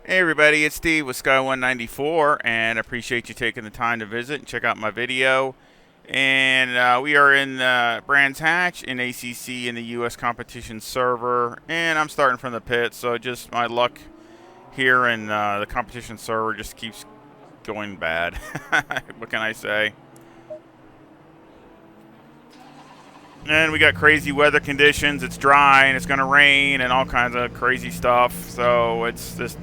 Hey everybody, it's Steve with Sky194, and I appreciate you taking the time to visit and check out my video. And we are in Brands Hatch in ACC in the US competition server, and I'm starting from the pit, so just my luck here in the competition server just keeps going bad. What can I say? And we got crazy weather conditions. It's dry and it's going to rain and all kinds of crazy stuff. So it's just,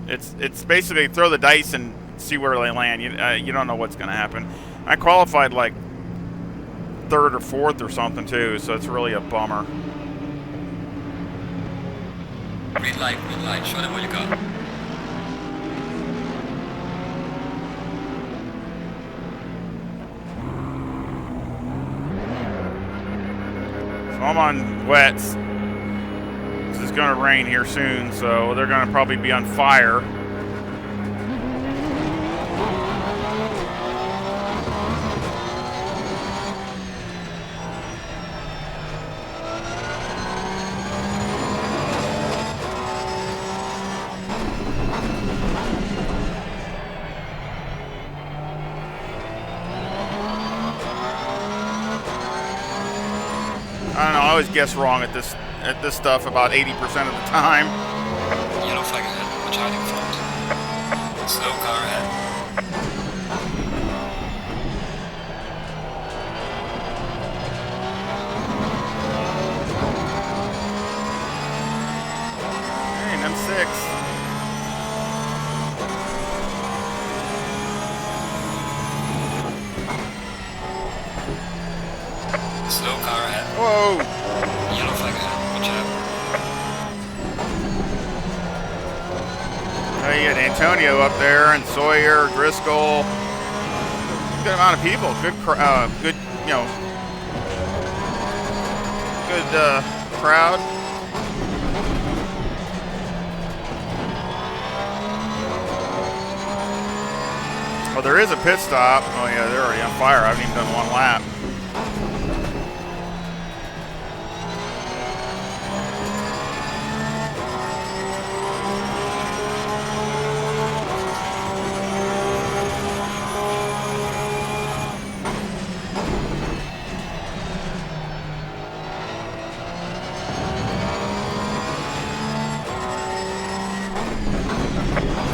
it's basically throw the dice and see where they land. You don't know what's going to happen. I qualified like third or fourth or something too, so it's really a bummer. Green light, show them what you got. So I'm on wets. This is going to rain here soon, so they're going to probably be on fire. I don't know, I always guess wrong at this stuff about 80% of the time. Yellow flag ahead, watch out in front. Slow car ahead. Hey, and M6. Slow car ahead. Whoa! Yellow flag ahead, watch out. Oh, you got Antonio up there and Sawyer, Driscoll. Good amount of people. Good, good, good crowd. Oh, there is a pit stop. Oh yeah, they're already on fire. I haven't even done one lap.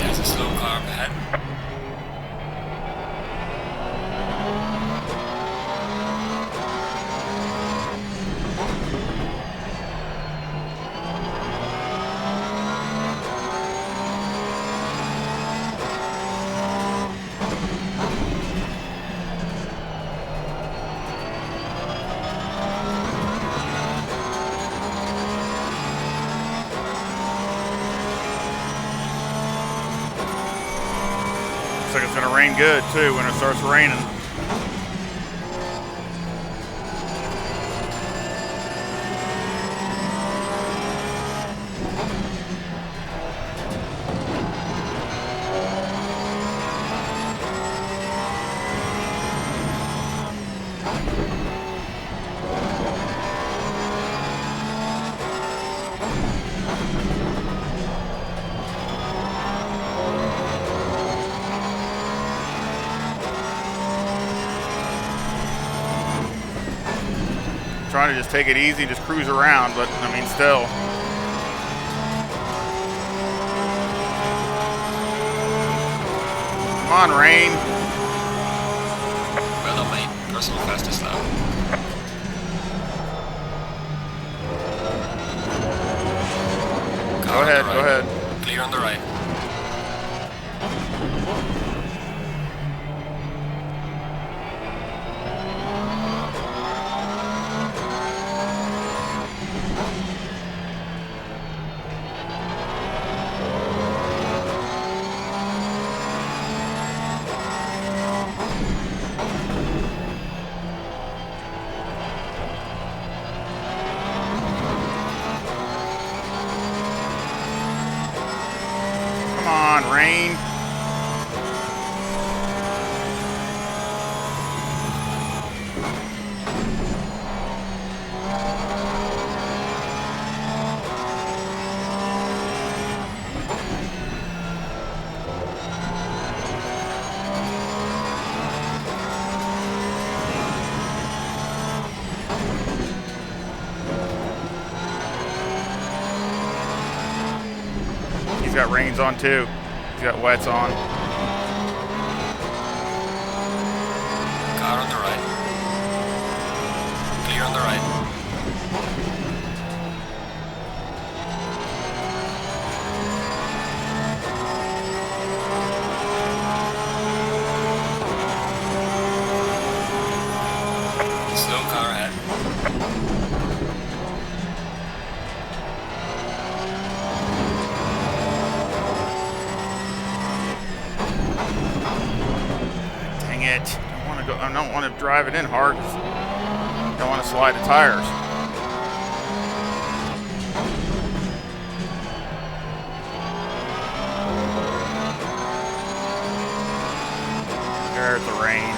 There's a slow car up ahead. Looks like it's gonna rain good too when it starts raining. Trying to just take it easy, just cruise around, but I mean, still. Come on, rain. Well done, mate. Personal fastest lap. Go ahead, go ahead. Clear on the right. Come on, rain. He's got reins on too. He's got wets on. Car on the right. Clear on the right. Slow car ahead. Dang it. I don't want to drive it in hard. I don't want to slide the tires. There's the rain.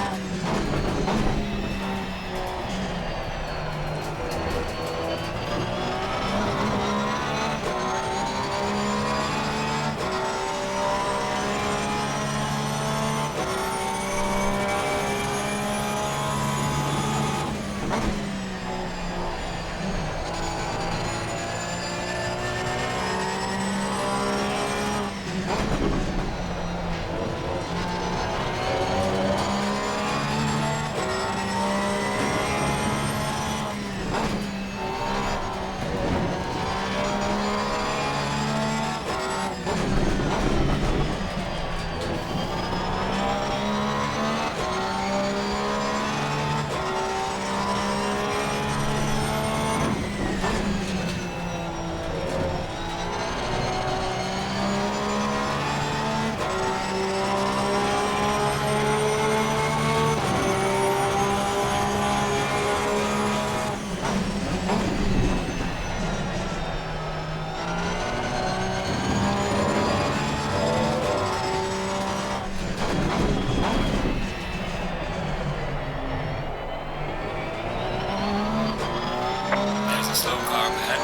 There's a slow car up ahead.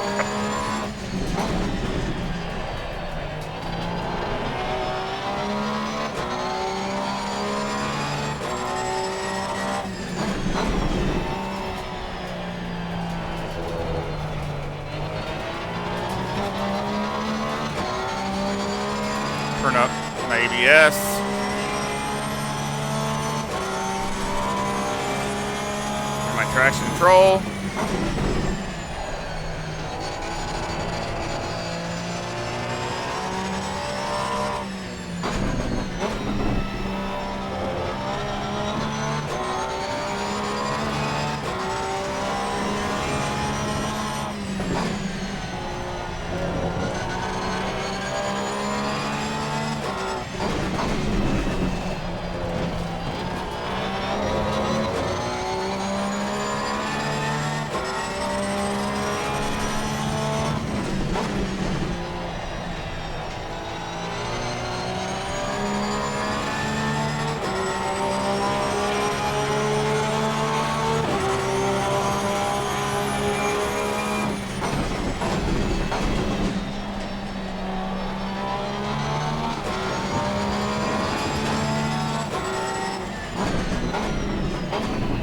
Turn up my ABS. And my traction control.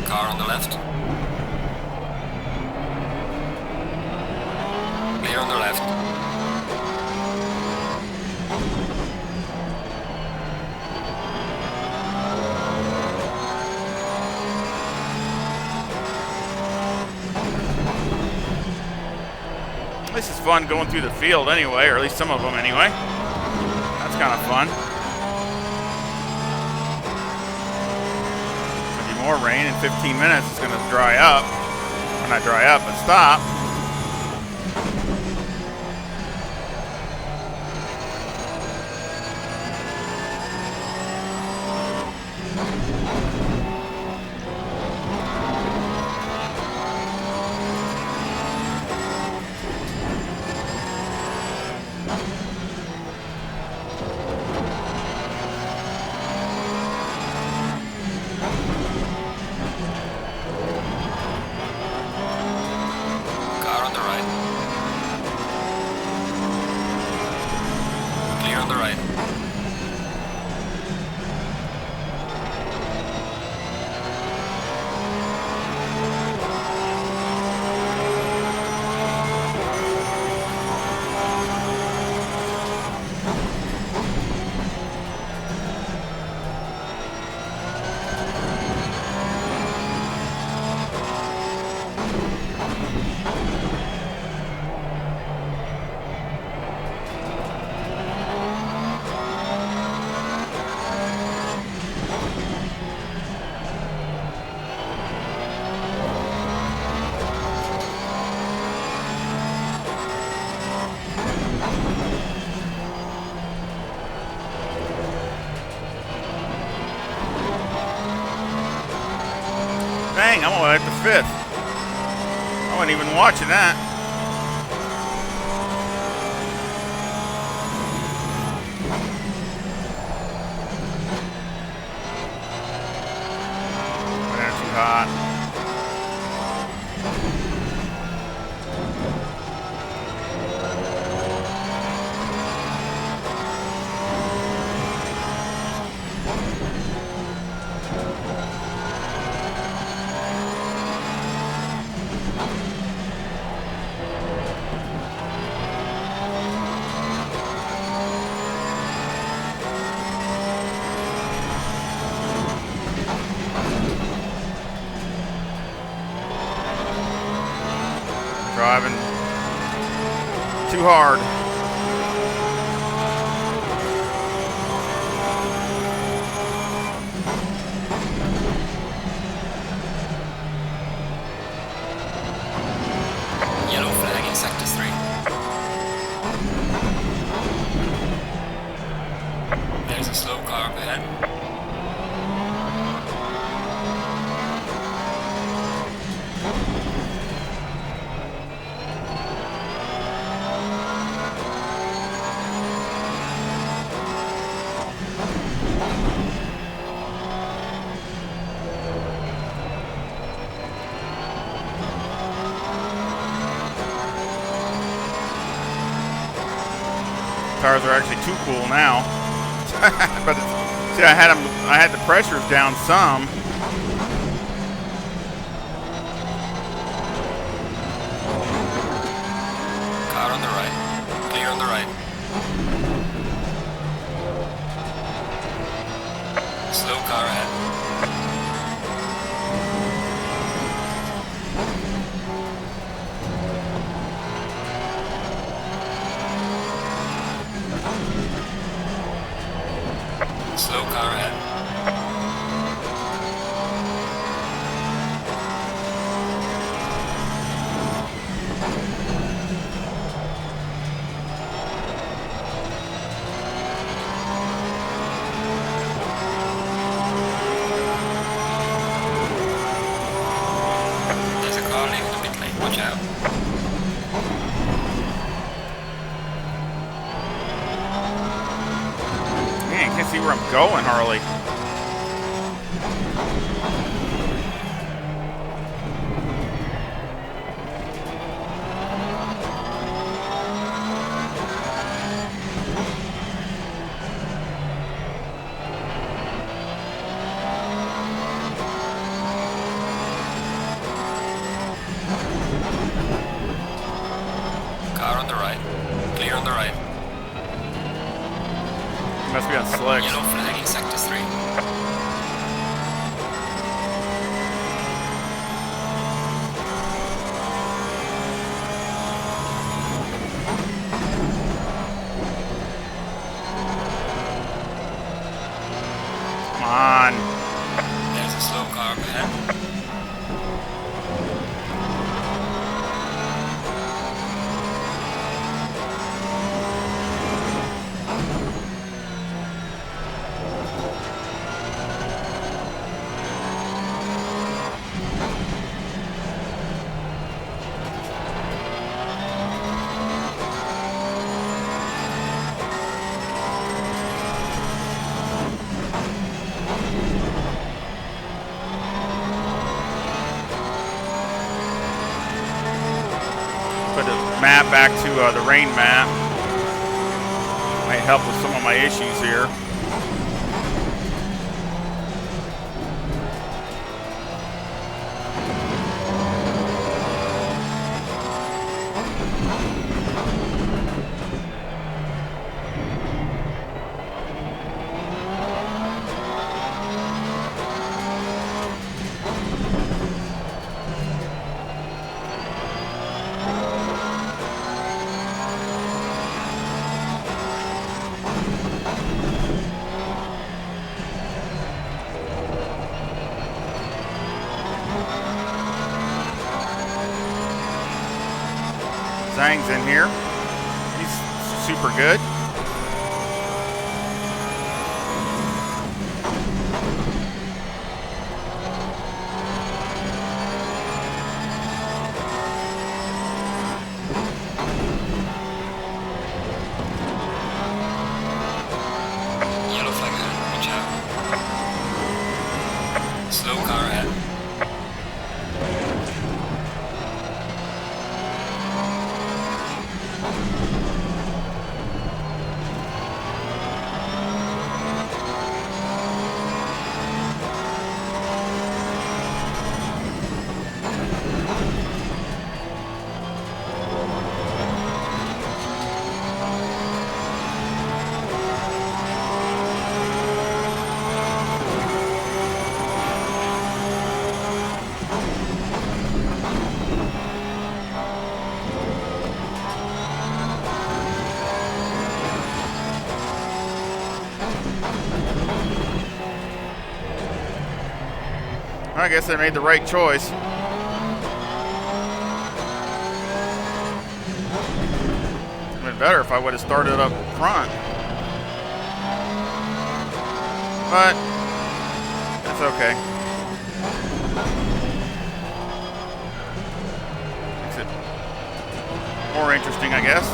Car on the left. Clear on the left. This is fun going through the field anyway, or at least some of them anyway. That's kind of fun. There'll be more rain in 15 minutes. It's going to dry up. Well, not dry up, but stop. 5th. I wasn't even watching that. Went too hot. Driving too hard. Yellow flag in sector 3. There's a slow car up ahead. Tires are actually too cool now. But see, I had the pressures down some. Car on the right. Clear on the right. Slow car ahead. Slow car ahead. There's a car leaving the pit lane. Watch out. Man, can't see where I'm going, Harley. Car on the right. Clear on the right. Must be on slicks. Yellow flag in sector 3. Come on. There's a slow car up ahead. Put the map back to the rain map. Might help with some of my issues here. Zhang's in here. He's super good. I guess I made the right choice. It would have been better if I would have started up front. But that's okay. Makes it more interesting, I guess.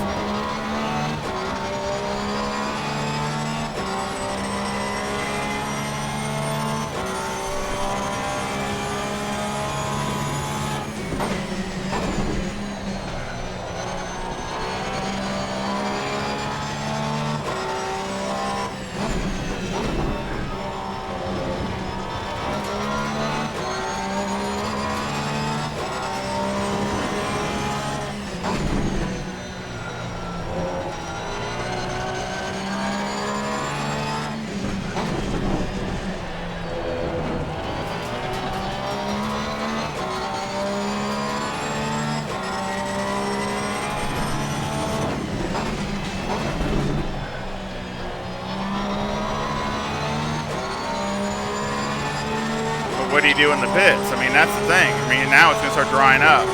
What do you do in the pits? I mean, that's the thing. I mean, now it's going to start drying up.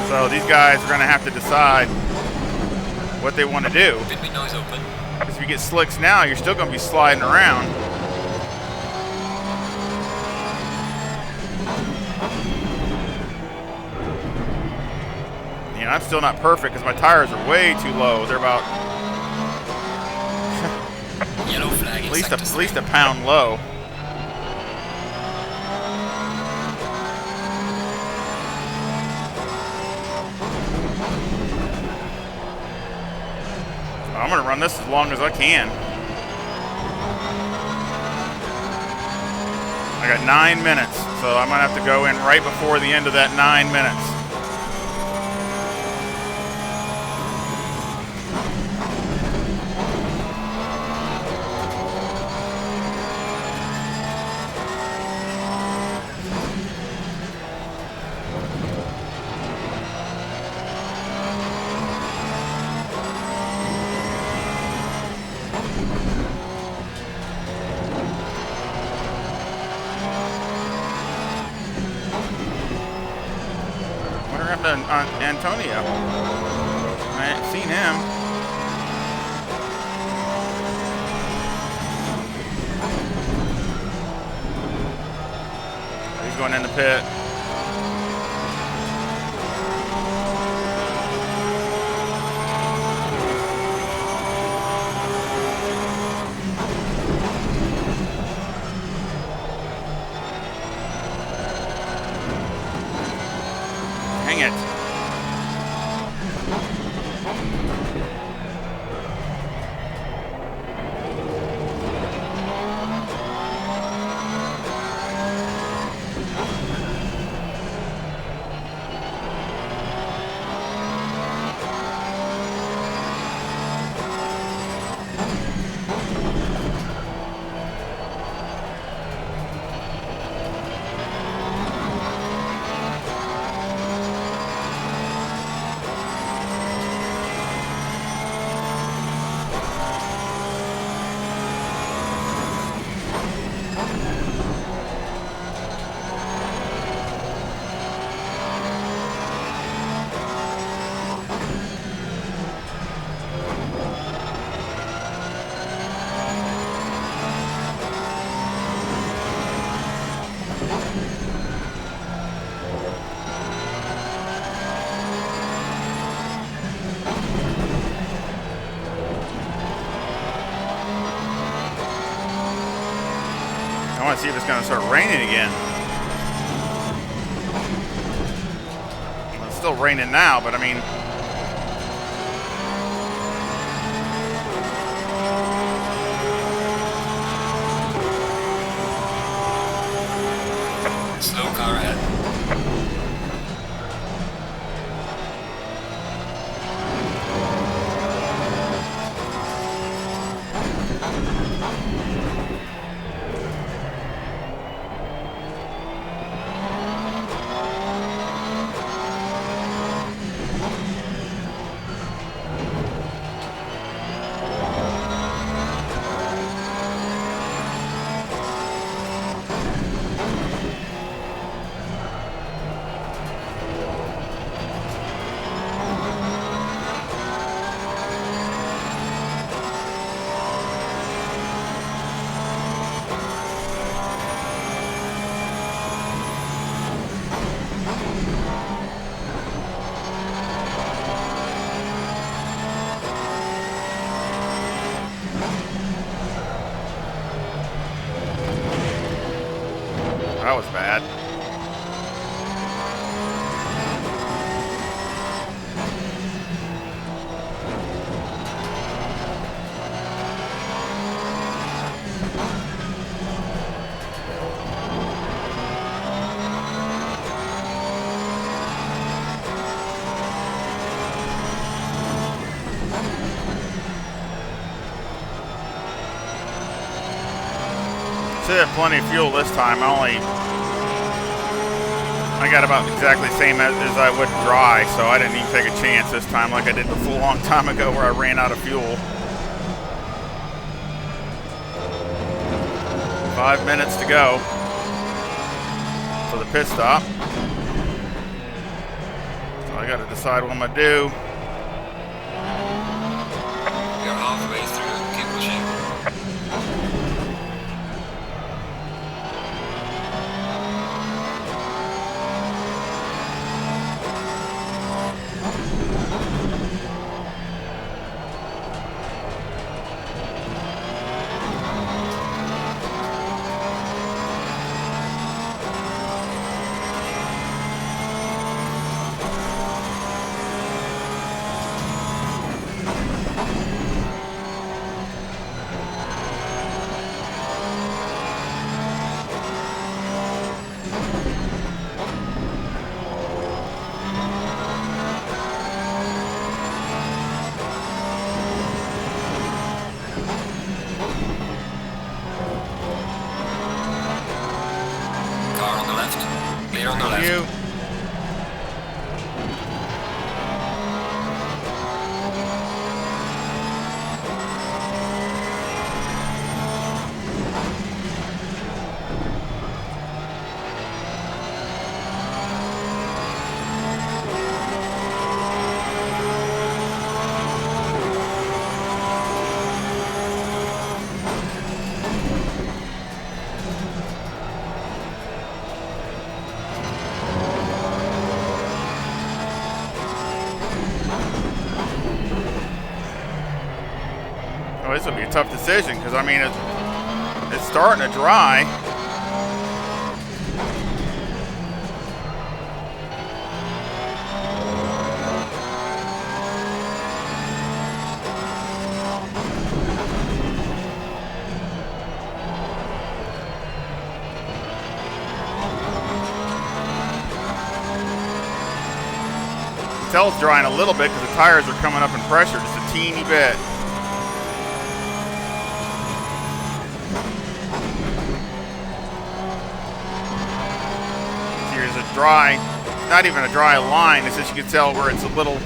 So these guys are going to have to decide what they want to do. Pit window is open. Because if you get slicks now, you're still going to be sliding around. You know, I'm still not perfect because my tires are way too low. They're about Yellow flag at least a pound low. I'm going to run this as long as I can. I got 9 minutes, so I'm going to have to go in right before the end of that 9 minutes. Antonio. I ain't seen him. He's going in the pit. Dang it. I want to see if it's going to start raining again. Well, it's still raining now, but I mean... Slow car ahead. that was bad. Should have plenty of fuel this time. I got about exactly the same as I would dry, so I didn't even take a chance this time like I did before a long time ago where I ran out of fuel. 5 minutes to go for the pit stop. So I got to decide what I'm gonna do. You're halfway through. Keep pushing. Car on the left. Clear on the left. You. Oh, this will be a tough decision because I mean it's starting to dry. You can tell it's drying a little bit because the tires are coming up in pressure just a teeny bit. Dry, not even a dry line. It's just you can tell where it's a little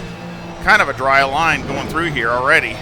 kind of a dry line going through here already.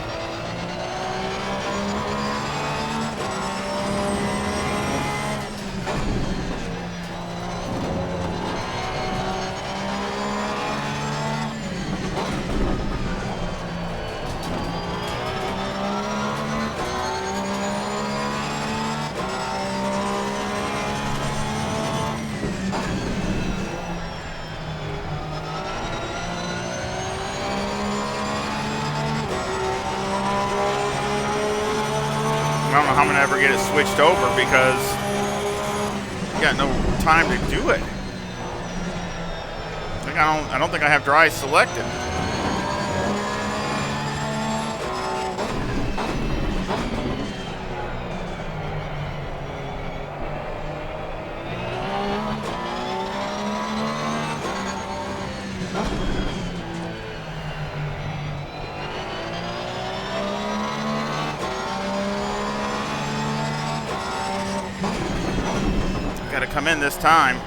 I don't know how I'm gonna ever get it switched over because I got no time to do it. I don't think I have dry selected. Got to come in this time.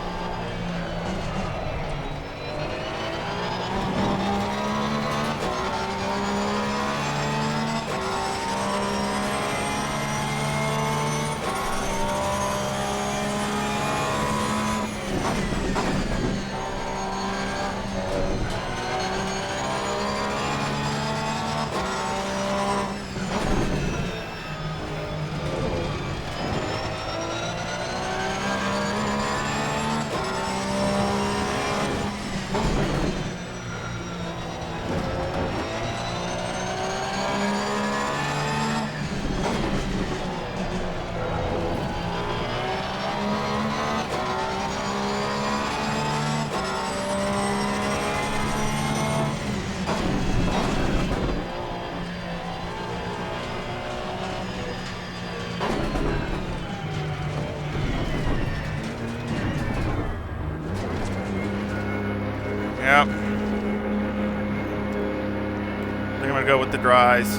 go with the dries.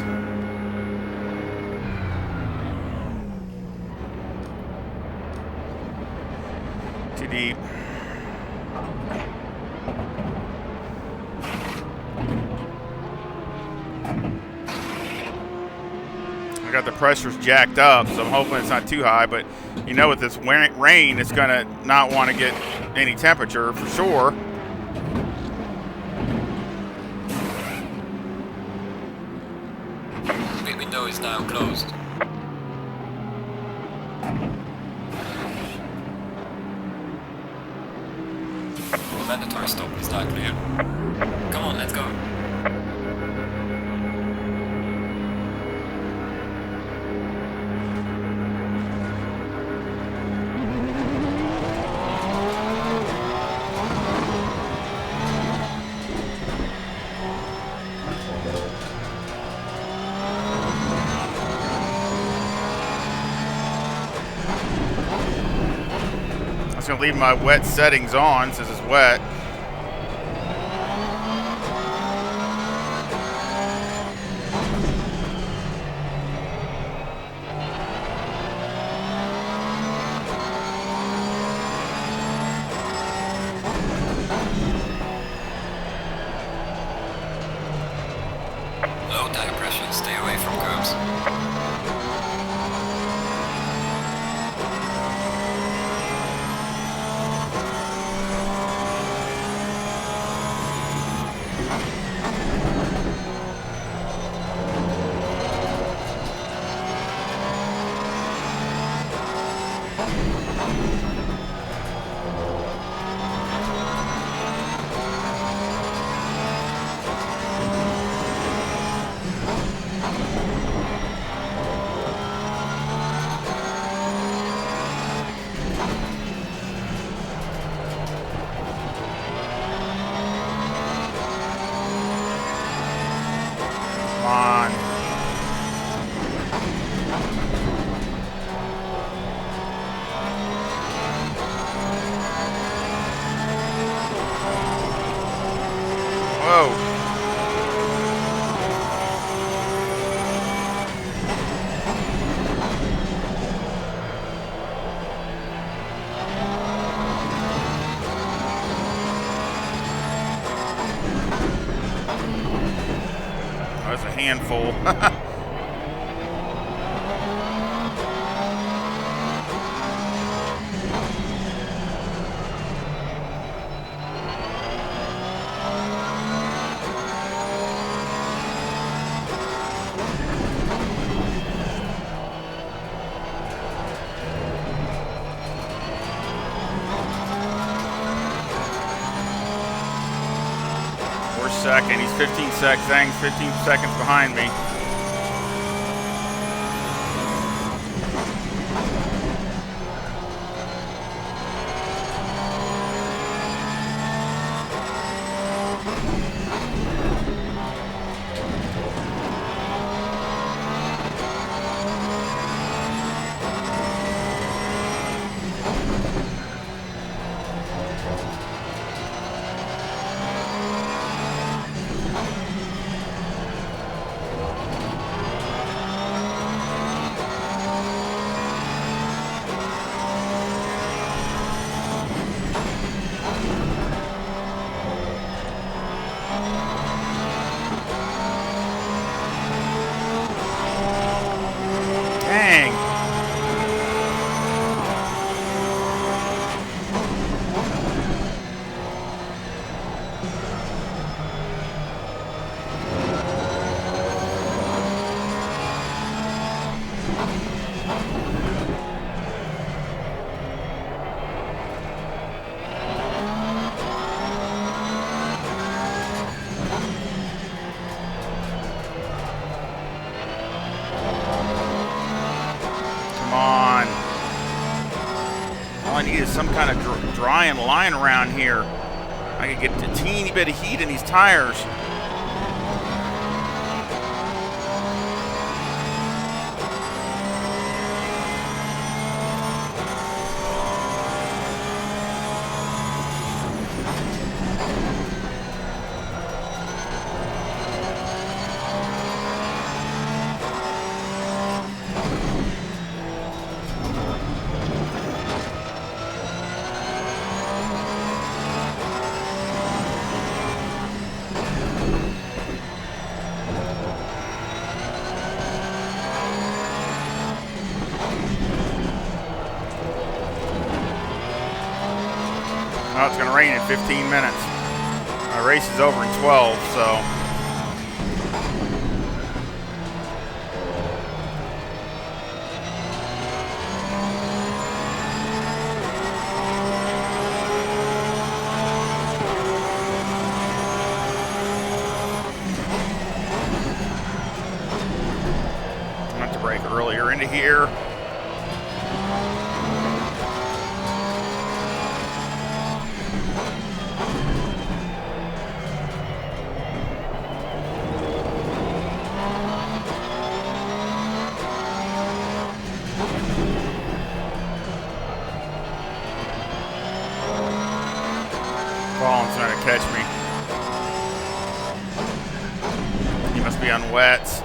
Too deep. I got the pressures jacked up, so I'm hoping it's not too high, but you know with this rain, it's gonna not want to get any temperature for sure. The window is now closed. Mandatory stop is now clear. Come on, let's go. I'm just gonna leave my wet settings on since it's wet. Low tire pressure, stay away from curbs. Come on. Whoa. Oh, that's a handful. Second. He's 15 seconds. 15 seconds behind me. Dang. All I need is some kind of drying line around here. I could get a teeny bit of heat in these tires. Oh, it's going to rain in 15 minutes. My race is over in 12, so. I meant to brake earlier into here. Colin's trying to catch me. He must be on wets.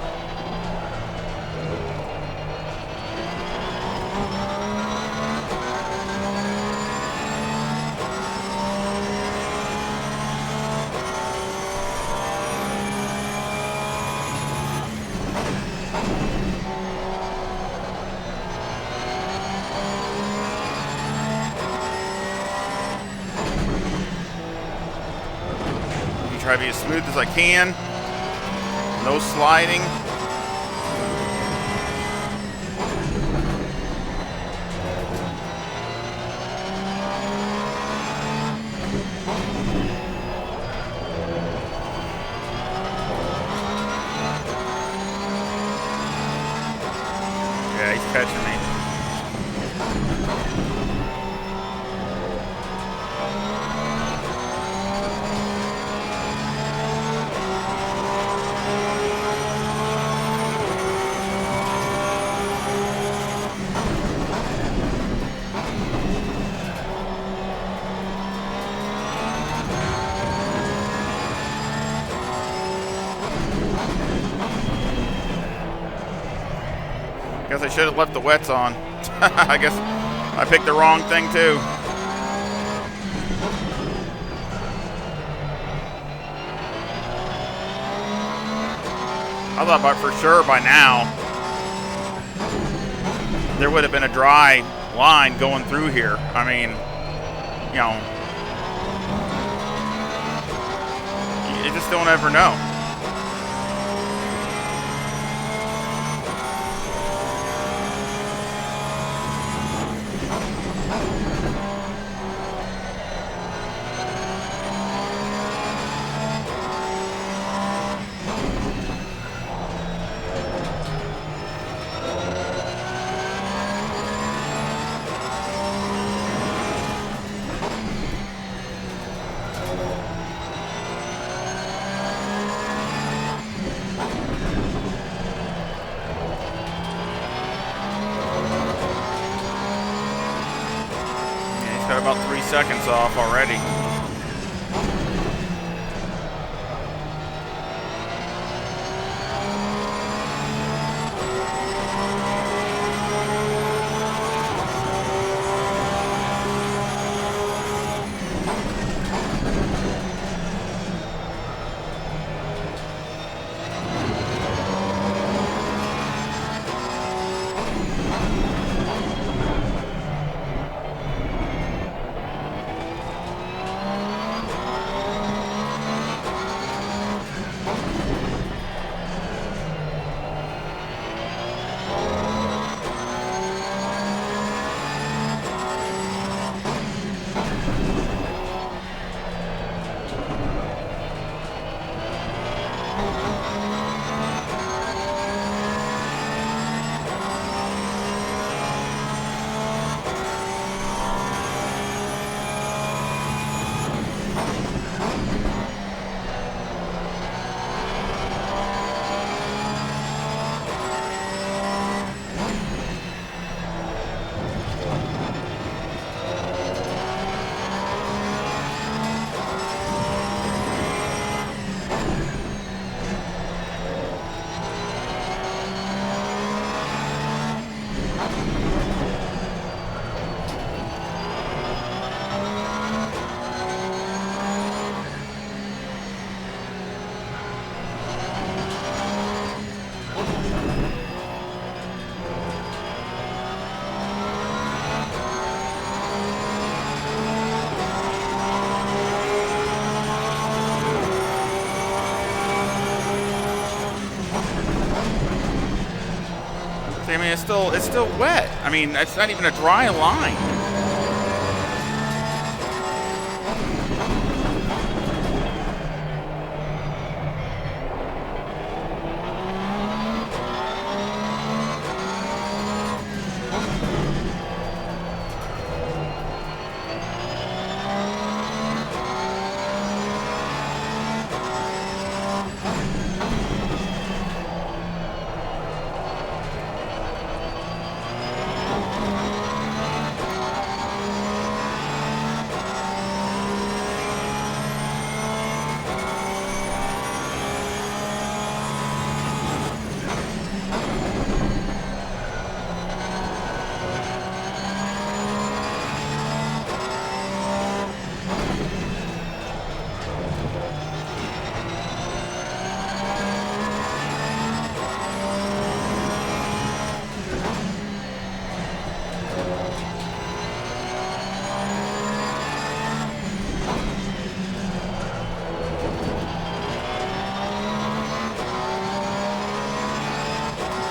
Try to be as smooth as I can. No sliding. Yeah, he's catching me. Guess I should have left the wets on. I guess I picked the wrong thing too. I thought for sure by now there would have been a dry line going through here. I mean, you know, you just don't ever know. Got about 3 seconds off already. See, I mean, it's still wet. I mean, it's not even a dry line.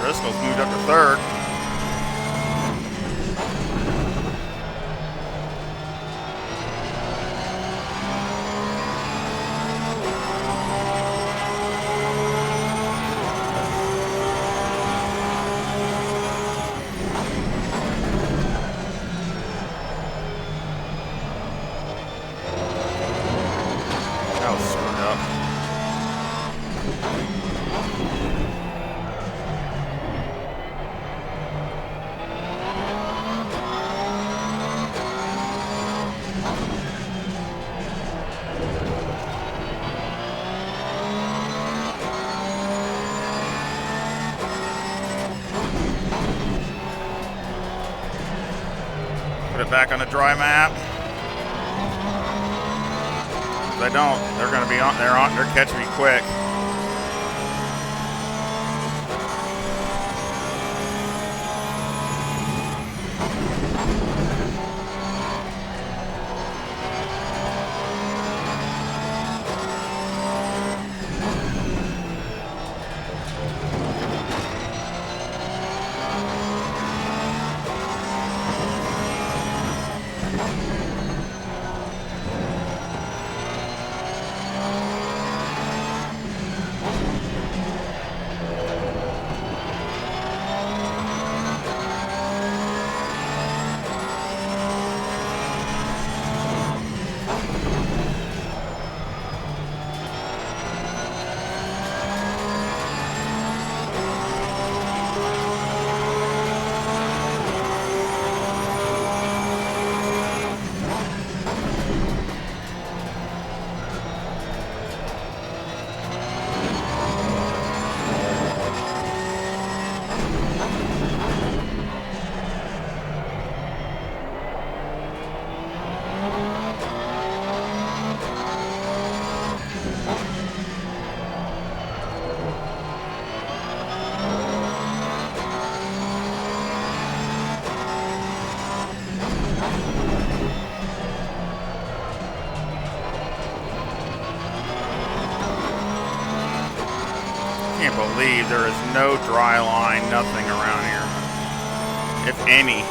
Driscoll's moved up to third. That was screwed up. Put it back on the dry map. If they don't, they're going to be on. They're catching me quick. I can't believe there is no dry line, nothing around here, if any.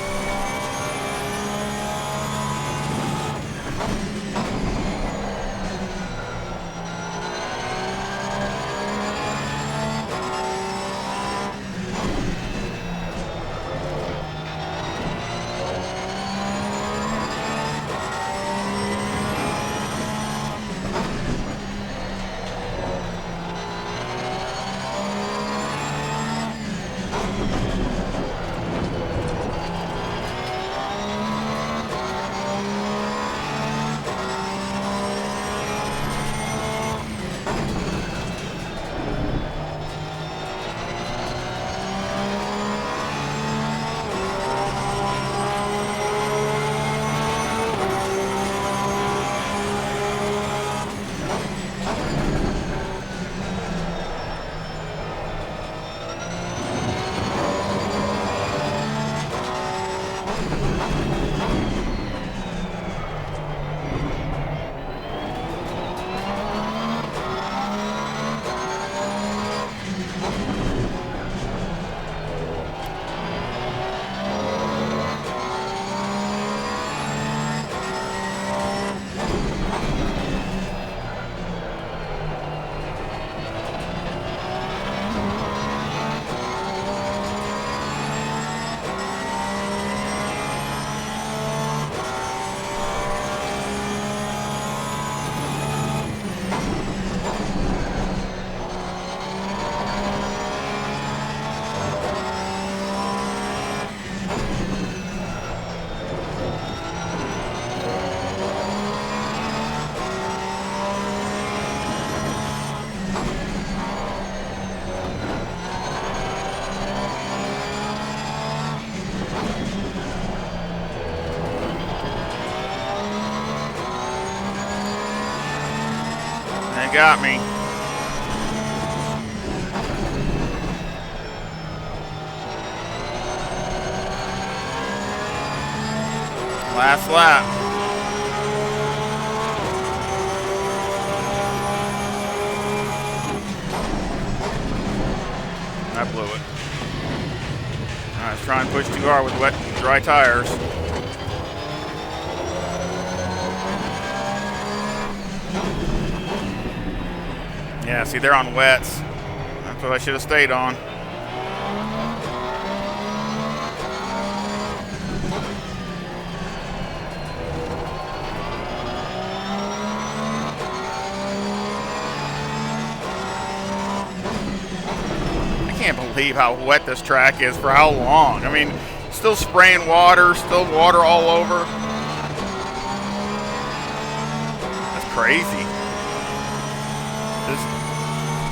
It got me. Last lap. I blew it. I was trying to push too hard with wet, dry tires. Yeah, see, they're on wets. That's what I should have stayed on. I can't believe how wet this track is for how long. I mean, still spraying water, still water all over. That's crazy. Just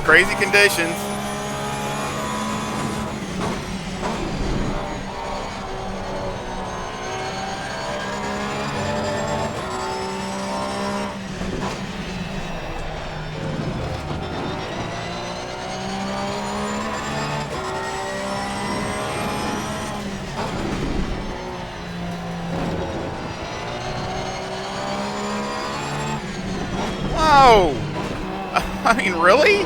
crazy conditions. Whoa! I mean, really?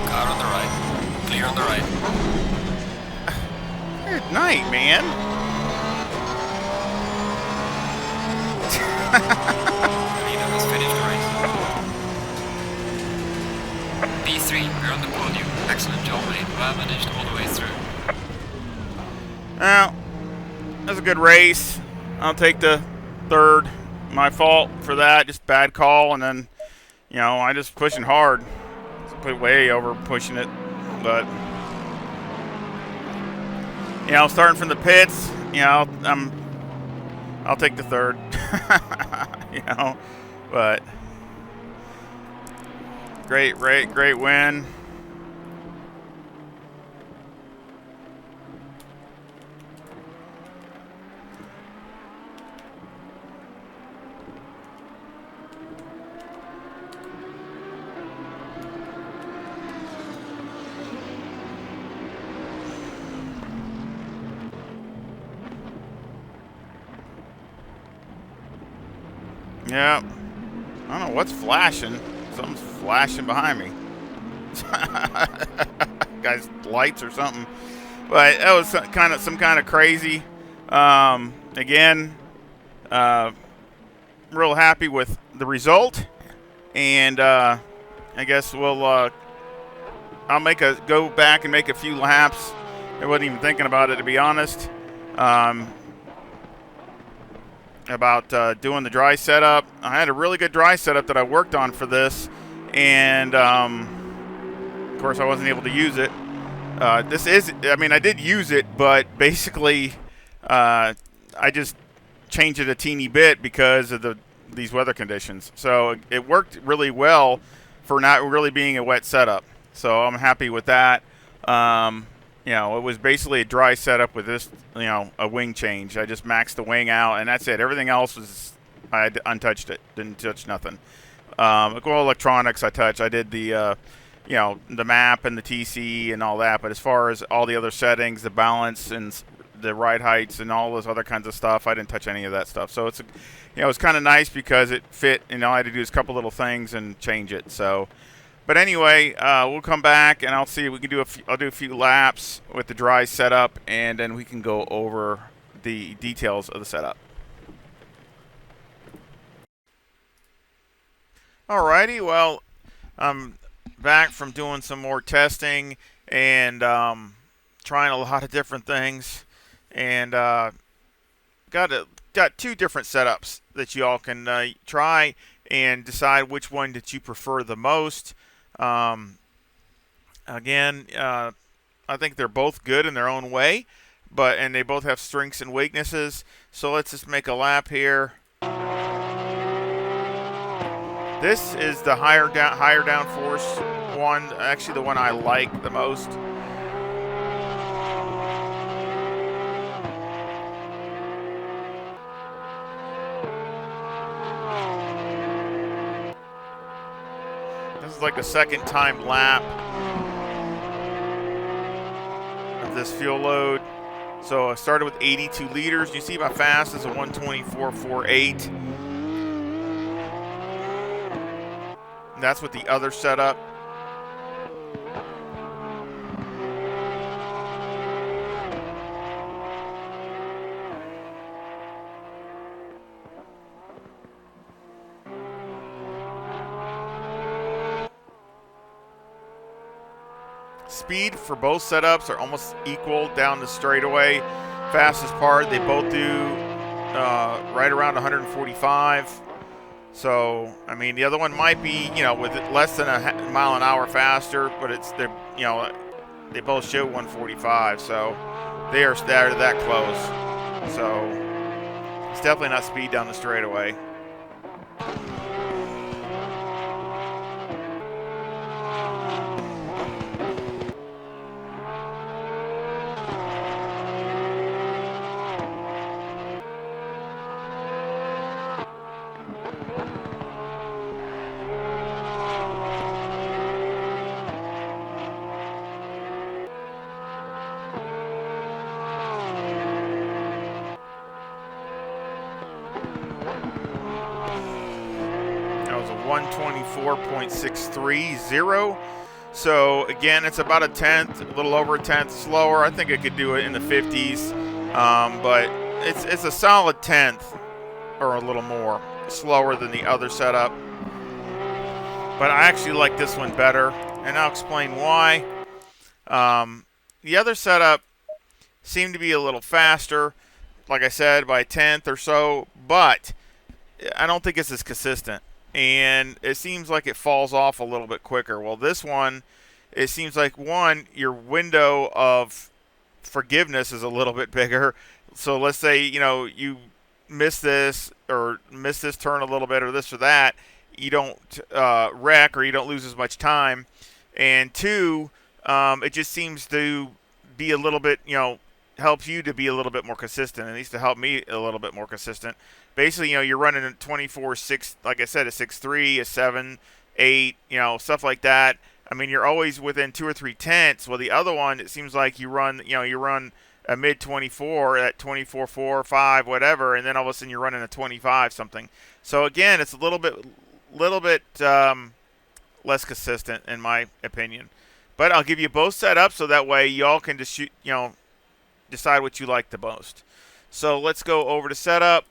Car on the right. Clear on the right. Good night, man. Alina has finished the race. P3, we're on the podium. Excellent job, mate. Well managed all the way through. Well, that was a good race. I'll take the third. My fault for that. Just bad call, and then, you know, I just pushing hard. Put way over pushing it, but you know, starting from the pits, you know, I'll take the third. You know, but great win. Yeah, I don't know what's flashing. Something's flashing behind me. Guy's lights or something. But that was some kind of crazy. Again, real happy with the result, and I guess we'll I'll go back and make a few laps. I wasn't even thinking about it, to be honest. About doing the dry setup. I had a really good dry setup that I worked on for this, and of course I wasn't able to use it. I did use it, but basically I just changed it a teeny bit because of these weather conditions. So it worked really well for not really being a wet setup. So I'm happy with that. You know, it was basically a dry setup with this, you know, a wing change. I just maxed the wing out, and that's it. Everything else was, I had untouched it. Didn't touch nothing. Well, electronics I touched. I did the, you know, the map and the TC and all that. But as far as all the other settings, the balance and the ride heights and all those other kinds of stuff, I didn't touch any of that stuff. So it's, you know, it's kind of nice because it fit. You know, I had to do a couple little things and change it. So. But anyway, we'll come back and I'll see if we can do I'll do a few laps with the dry setup, and then we can go over the details of the setup. Alrighty, well, I'm back from doing some more testing and trying a lot of different things, and got two different setups that you all can try and decide which one that you prefer the most. Again, I think they're both good in their own way, and they both have strengths and weaknesses. So let's just make a lap here. This is the higher downforce one, actually the one I like the most. This is like the second time lap of this fuel load. So I started with 82 liters. You see my fast is a 124.48. That's with the other setup. Speed for both setups are almost equal down the straightaway. Fastest part, they both do right around 145. So, I mean, the other one might be, with less than a mile an hour faster, but they both show 145. So they are that close. So it's definitely not speed down the straightaway. That was a 124.630. So again, it's about a tenth, a little over a tenth slower. I think I could do it in the 50s, but it's a solid tenth or a little more slower than the other setup. But I actually like this one better, and I'll explain why. The other setup seemed to be a little faster, like I said, by a tenth or so, but I don't think it's as consistent. And it seems like it falls off a little bit quicker. Well, this one, it seems like, one, your window of forgiveness is a little bit bigger. So let's say, you miss this or miss this turn a little bit or this or that, you don't wreck or you don't lose as much time. And two, it just seems to be a little bit, helps you to be a little bit more consistent. It needs to help me a little bit more consistent. Basically, you're running a 24.6, like I said, a 6.3, a 7, 8, stuff like that. I mean, you're always within 2 or 3 tenths. Well, the other one, it seems like you run a mid 24 at 24.4, 5, whatever, and then all of a sudden you're running a 25 something. So again, it's a little bit less consistent in my opinion. But I'll give you both set up so that way y'all can just decide what you like the most. So let's go over to setup.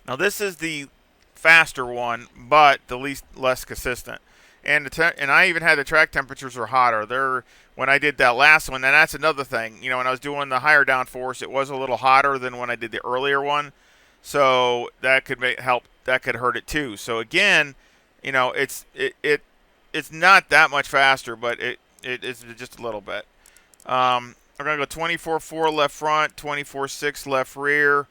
Now this is the faster one, but the less consistent. And I even had the track temperatures were hotter. When I did that last one, and that's another thing. When I was doing the higher downforce, it was a little hotter than when I did the earlier one. So that could help. That could hurt it too. So again, it's not that much faster, but it's just a little bit. We're gonna go 24.4 left front, 24.6 left rear,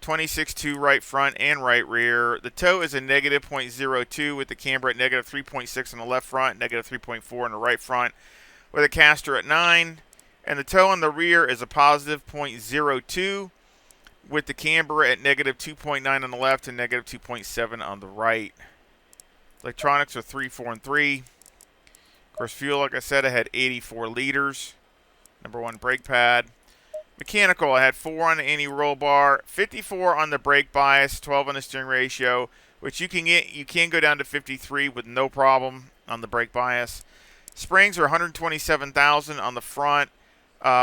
26.2 right front and right rear. The toe is a negative 0.02 with the camber at negative 3.6 on the left front, negative 3.4 on the right front, with a caster at 9. And the toe on the rear is a positive 0.02 with the camber at negative 2.9 on the left and negative 2.7 on the right. Electronics are 3, 4, and 3. Of course, fuel, like I said, I had 84 liters. Number 1 brake pad. Mechanical, I had 4 on the anti-roll bar, 54 on the brake bias, 12 on the steering ratio, which you can go down to 53 with no problem on the brake bias. Springs are 127,000 on the front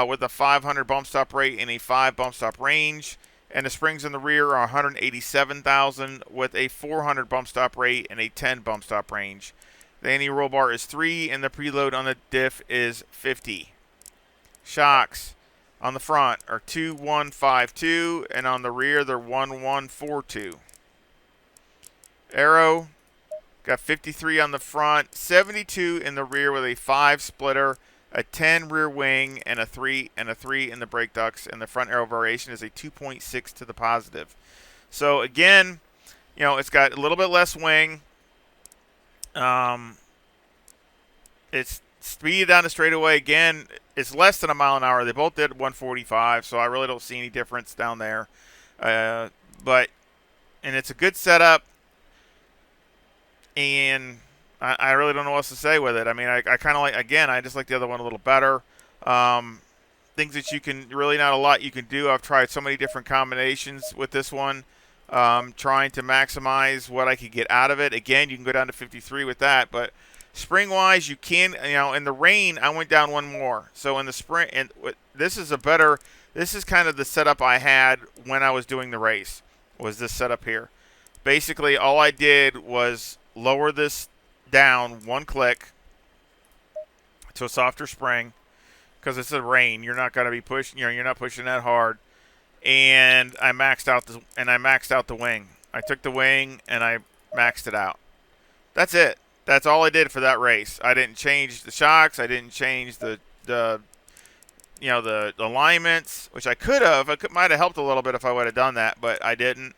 with a 500 bump stop rate and a 5 bump stop range. And the springs in the rear are 187,000 with a 400 bump stop rate and a 10 bump stop range. The anti-roll bar is 3 and the preload on the diff is 50. Shocks on the front are 2152 and on the rear they're 1142. Aero got 53 on the front, 72 in the rear with a 5 splitter, a 10 rear wing, and a 3 in the brake ducts, and the front aero variation is a 2.6 to the positive. So again, it's got a little bit less wing. It's speed down the straightaway again. It's less than a mile an hour. They both did 145, so I really don't see any difference down there. And it's a good setup. and I really don't know what else to say with it. I mean, I kind of like, again, I just like the other one a little better. Things that you can, really not a lot you can do. I've tried so many different combinations with this one, trying to maximize what I could get out of it. Again, you can go down to 53 with that, but spring-wise, you can, in the rain, I went down one more. So in the spring, and this is kind of the setup I had when I was doing the race, was this setup here. Basically, all I did was lower this down one click to a softer spring, because it's a rain. You're not going to be pushing. You're not pushing that hard. And I maxed out the wing. I took the wing and I maxed it out. That's it. That's all I did for that race. I didn't change the shocks. I didn't change the alignments, which I could have. Might have helped a little bit if I would have done that, but I didn't.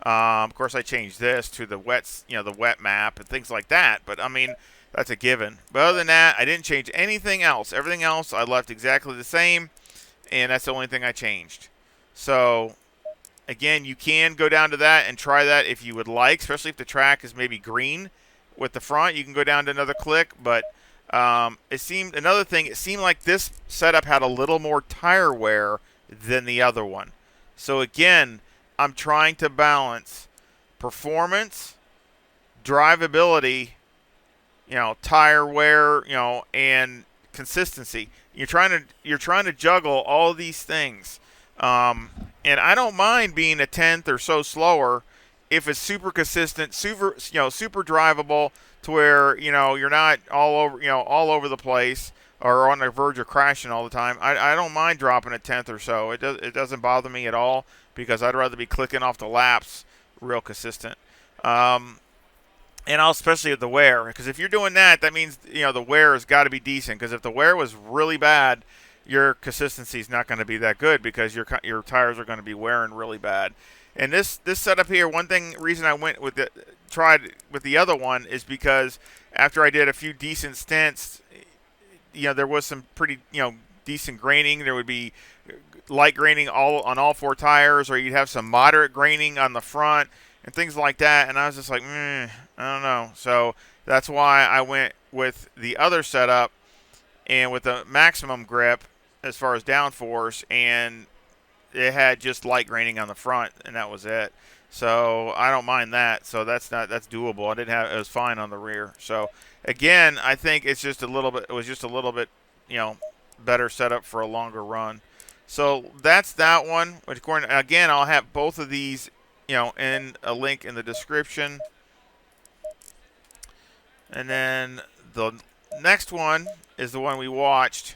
Of course, I changed this to the wet map and things like that. But I mean, that's a given. But other than that, I didn't change anything else. Everything else I left exactly the same, and that's the only thing I changed. So, again, you can go down to that and try that if you would like, especially if the track is maybe green with the front. You can go down to another click, but it seemed like this setup had a little more tire wear than the other one. So, again, I'm trying to balance performance, drivability, tire wear, and consistency. You're trying to juggle all these things. And I don't mind being a tenth or so slower if it's super consistent, super drivable, to where you're not all over the place or on the verge of crashing all the time. I don't mind dropping a tenth or so. It doesn't bother me at all, because I'd rather be clicking off the laps real consistent. And especially with the wear, because if you're doing that, that means the wear has got to be decent. Because if the wear was really bad, your consistency is not going to be that good, because your tires are going to be wearing really bad. And this setup here, reason I went with tried with the other one is because after I did a few decent stints, there was some pretty decent graining. There would be light graining on all four tires, or you'd have some moderate graining on the front and things like that. And I was just like, I don't know. So that's why I went with the other setup and with the maximum grip as far as downforce, and it had just light graining on the front, and that was it. So I don't mind that. So that's doable. It was fine on the rear. So again, I think it was just a little bit better setup for a longer run. So that's that one. Which, again, I'll have both of these in a link in the description. And then the next one is the one we watched.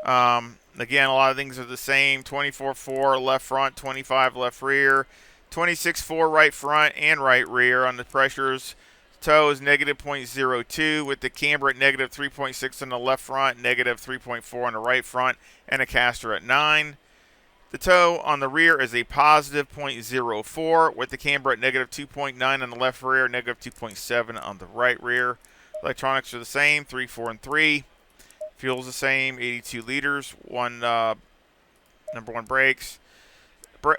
Again, a lot of things are the same. 24.4 left front, 25 left rear, 26.4 right front and right rear on the pressures. Toe is negative 0.02 with the camber at negative 3.6 on the left front, negative 3.4 on the right front, and a caster at 9. The toe on the rear is a positive 0.04 with the camber at negative 2.9 on the left rear, negative 2.7 on the right rear. Electronics are the same, 3, 4, and 3. Fuel's the same, 82 liters. Number 1 brakes.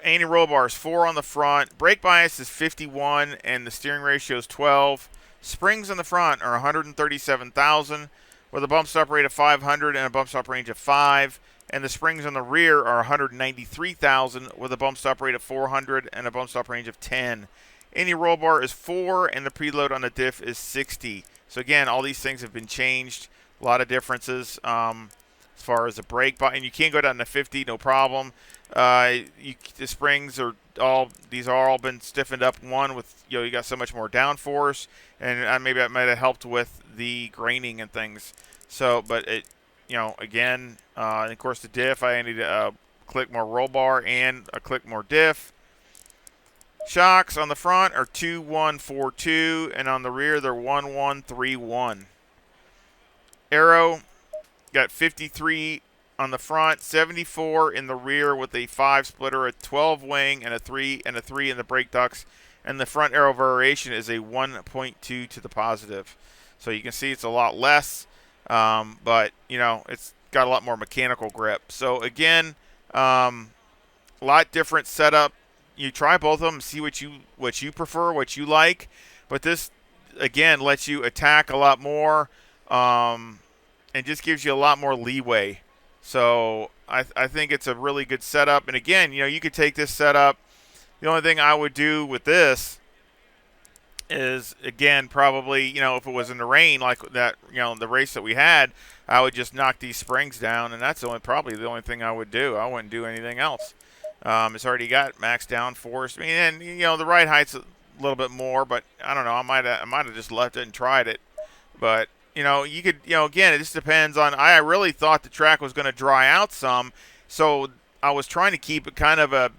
Anti-roll bar is 4 on the front. Brake bias is 51, and the steering ratio is 12. Springs on the front are 137,000 with a bump stop rate of 500 and a bump stop range of 5. And the springs on the rear are 193,000 with a bump stop rate of 400 and a bump stop range of 10. Anti-roll bar is 4, and the preload on the diff is 60. So again, all these things have been changed. A lot of differences as far as the brake bias, and you can go down to 50, no problem. The springs are all been stiffened up. One with you got so much more downforce, and maybe that might have helped with the graining and things. So, but it, again, and of course the diff, I need to click more roll bar and a click more diff. Shocks on the front are 2142, and on the rear they're 1131. Aero got 53 on the front, 74 in the rear with a 5 splitter, a 12 wing, and a 3 in the brake ducts. And the front aero variation is a 1.2 to the positive. So you can see it's a lot less, but it's got a lot more mechanical grip. So again, a lot different setup. You try both of them, see what you prefer, what you like. But this again, lets you attack a lot more, and just gives you a lot more leeway. So I think it's a really good setup. And again, you could take this setup. The only thing I would do with this is, again, probably, if it was in the rain like that, the race that we had, I would just knock these springs down, and that's probably the only thing I would do. I wouldn't do anything else. It's already got max downforce. I mean, and the ride height's a little bit more, but I don't know. I might have just left it and tried it. But you could, again, it just depends on. I really thought the track was going to dry out some, so I was trying to keep it kind of a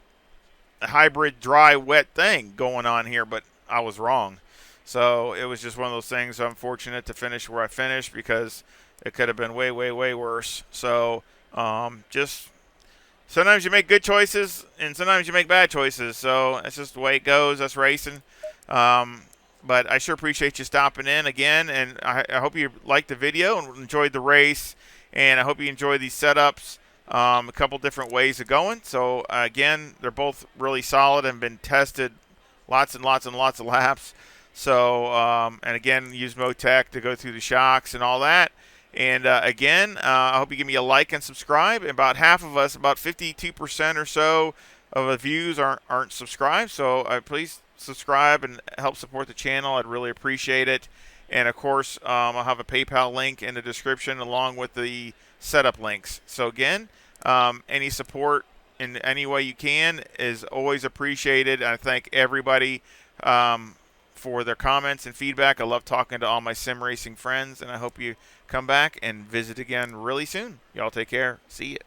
hybrid dry wet thing going on here, but I was wrong. So it was just one of those things. I'm fortunate to finish where I finished because it could have been way, way, way worse. So just sometimes you make good choices and sometimes you make bad choices. So that's just the way it goes. That's racing. But I sure appreciate you stopping in again, and I hope you liked the video and enjoyed the race, and I hope you enjoy these setups. A couple different ways of going. So again, they're both really solid and been tested lots and lots and lots of laps. So and again, use Motec to go through the shocks and all that. And again, I hope you give me a like and subscribe. About half of us, about 52% or so of the views aren't subscribed. So please subscribe and help support the channel. I'd really appreciate it. And of course, I'll have a PayPal link in the description along with the setup links. So again, any support in any way you can is always appreciated. I thank everybody for their comments and feedback. I love talking to all my sim racing friends, and I hope you come back and visit again really soon. Y'all take care. See ya.